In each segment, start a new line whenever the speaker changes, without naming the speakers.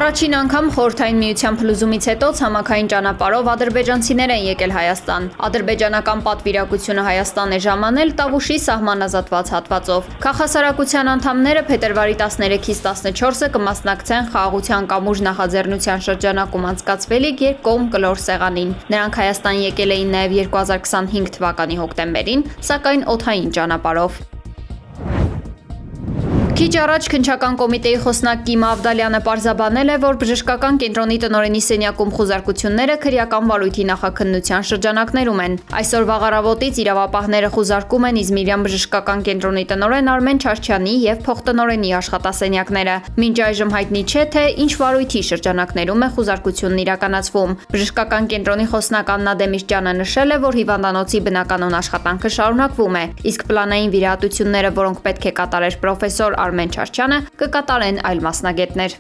Առաջին անգամ Խորհրդային Միության փլուզումից հետո ցամաքային ճանապարհով ադրբեջանցիներ են եկել Հայաստան։ Ադրբեջանական պատվիրակությունը Հայաստան է ժամանել Տավուշի սահմանազատված հատվածով։ Քաղաքասարակության անդամները փետրվարի 13-ից 14-ը կմասնակցեն խաղաղության կամուրջ նախաձեռնության շրջանակում անցկացվելիք երկկողմ կլոր սեղանին։ Նրանք Հայաստան եկել էին նաև 2025 թվականի հոկտեմբերին, սակայն օդային ճանապարհով։ Քիչ առաջ քննչական կոմիտեի խոսնակ Կիմա Ավդալյանը պարզաբանել է, որ բժշկական կենտրոնի տնօրենի սենյակում խուզարկությունները քրեական վարույթի նախաքննության շրջանակներում են։ Այսօր վաղառավոտից իրավապահները խուզարկում են Իզմիրյան բժշկական կենտրոնի տնօրեն Արմեն Չարչյանի եւ փոխտնօրենի աշխատասենյակները։ Մինչ այժմ հայտնի չէ, թե ինչ վարույթի շրջանակներում է խուզարկությունն իրականացվում։ Բժշկական կենտրոնի խոսնակ Աննա Դեմիրճյանը նշել է, որ հիվանդանոցի բնականոն աշխատանքը շարունակվում է, իսկ պլանային վիրահատությունները, որոնք պետք է կատարեր պրոֆեսոր Արմեն Չարչյանը, կկատարեն այլ մասնագետներ։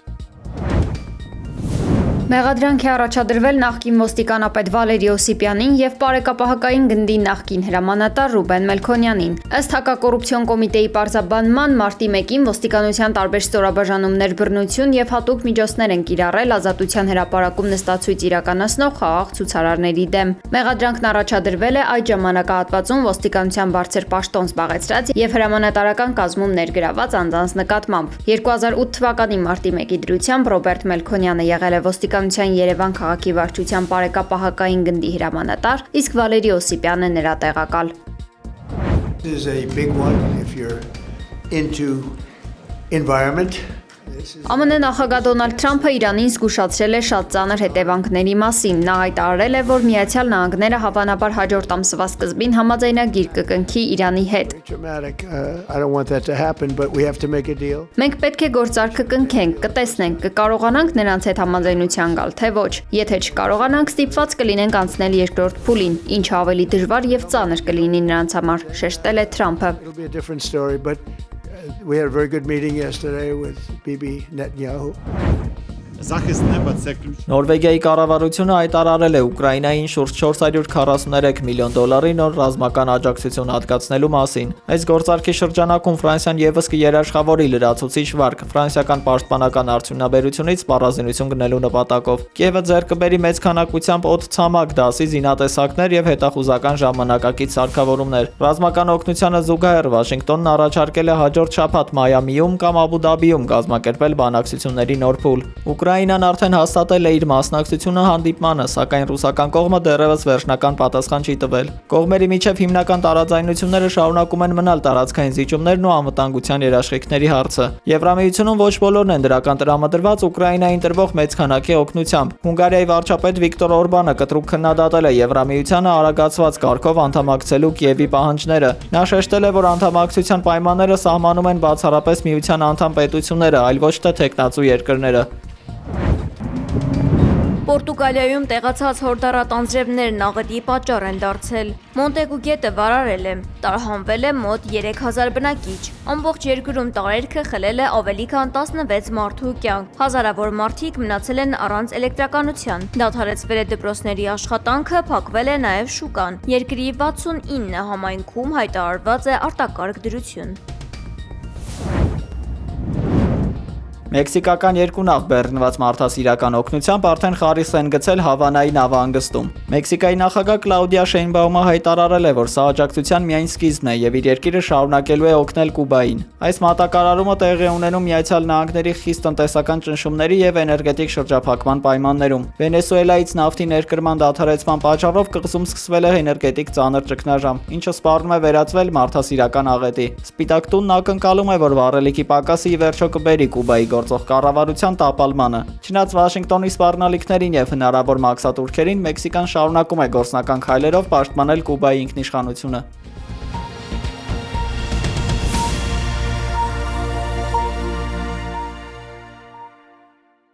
Մեղադրանք է առաջադրվել նախկին ոստիկանապետ Վալերի Օսիպյանին եւ Պարեկապահակային գնդի նախկին հրամանատար Ռուբեն Մելքոնյանին։ Ըստ հակակոռուպցիոն կոմիտեի պարզաբանման, մարտի 1-ին ոստիկանության տարբեր ստորաբաժանումներ բռնություն եւ հատուկ միջոցներ են կիրառել ազատության հրապարակում նստացույց իրականացնող խաղաղ ցուցարարների դեմ։ Մեղադրանքն առաջադրվել է այդ ժամանակահատվածում ոստիկանության բարձր պաշտոն զբաղեցրած եւ հրամանատարական կազմում ներգրաված անձանց նկատմամբ։ 2008 թվականի մարտի 1-ի դրությամբ Ռոբերտ Մելքոնյանը եղել է ոստիկանության Երևան քաղաքի վարչության Պարեկապահակային գնդի հրամանատար, իսկ Վալերի Օսիպյանը նրա տեղակալ։
This is a big one if you're into environment.
ԱՄՆ նախագահ Դոնալդ Թրամփը Իրանին զգուշացրել է շատ ծանր հետևանքների մասին։ Նա հայտարարել է, որ Միացյալ Նահանգները հավանաբար հաջորդ ամսվա սկզբին համաձայնագիր կկնքի Իրանի հետ։ Մենք պետք է գործարքը կնքենք, կտեսնենք, կկարողանանք նրանց հետ համաձայնության գալ, թե ոչ։ Եթե չկարողանանք, ստիպված կլինենք անցնել երկրորդ փուլին, ինչը ավելի դժվար եւ ծանր կլինի նրանց համար, շեշտել է Թրամփը։
We had a very good meeting yesterday with Bibi Netanyahu.
Նորվեգիայի կառավարությունը հայտարարել է Ուկրաինային շուրջ 443 միլիոն դոլարի նոր ռազմական աջակցություն հատկացնելու մասին։ Այս գործարքի շրջանակում Ֆրանսիան եւս կերաշխավորի լրացուցիչ վարկ ֆրանսիական պաշտպանական արդյունաբերությունից սպառազինություն գնելու նպատակով։ Կիևը ձեռք կբերի մեծ քանակությամբ օդցամաք դասի զինատեսակներ եւ հետախուզական ժամանակակից սարքավորումներ։ Ռազմական օգնությանը զուգահեռ Վաշինգտոնն առաջարկել է հաջորդ շաբաթ Մայամիում կամ Աբու Դաբիում կազմակերպել բանակցությունների նոր փուլ։ Ուկրաինան արդեն հաստատել է իր մասնակցությունը հանդիպմանը, սակայն ռուսական կողմը դեռևս վերջնական պատասխան չի տվել։ Կողմերի միջև հիմնական տարաձայնությունները շարունակում են մնալ տարածքային զիջումներն ու անվտանգության երաշխիքների հարցը։ Եվրամիությունում ոչ բոլորն են դրական տրամադրված Ուկրաինային տրվող մեծ քանակի օգնությամբ։ Հունգարիայի վարչապետ Վիկտոր Օրբանը կտրուկ քննադատել է Եվրամիությանը արագացված կարգով անդամակցելու Կիևի պահանջները։ Նա շեշտել է, որ անդամակցության պայմանները սահմանում են բացառապես միության անդամ պետությունները, այլ ոչ թե թեկնածու երկրները։
Պորտուգալիայում տեղացած հորդառատ անձրևներն աղետի պատճառ են դարձել։ Մոնտեգու գետը վարարել է, տարհանվել է մոտ 3000 բնակիչ։ Ամբողջ երկրում տարերքը խլել է ավելի քան 16 մարդու կյանք։ Հազարավոր մարդիկ մնացել են առանց էլեկտրականության։ Դադարեցվել է դպրոցների աշխատանքը, փակվել է նաև շուկան։ Երկրի 69 համայնքում հայտարարված է արտակարգ դրություն։
Մեքսիկական երկու նավ բեռնված մարդասիրական օգնությամբ արդեն խարիս են գցել Հավանայի նավահանգստում։ Մեքսիկայի նախագահ Կլաուդիա Շեյնբաումը հայտարարել է, որ սա աջակցության միայն սկիզբն է եւ իր երկիրը շարունակելու է օգնել Կուբային։ Այս մատակարարումը տեղի ունենում Միացյալ Նահանգների խիստ տնտեսական ճնշումների եւ էներգետիկ շրջափակման պայմաններում։ Վենեսուելայից նավթի ներկրման դադարեցման պատճառով կղզում սկսվել է էներգետիկ ծանր ճգնաժամ, ինչը սպառնում է վերածվել մարդասիրական աղետի։ Սպիտակ տունն ակնկալում է, որ վառելիքի պակասը ի վերջո կբերի Կուբայի գործող կառավարության տապալմանը։ Չնայած Վաշինգտոնի սպառնալիքներին եւ հնարավոր մաքսատուրքերին, Մեքսիկան շարունակում է գործնական քայլերով պաշտպանել Կուբայի ինքնիշխանությունը։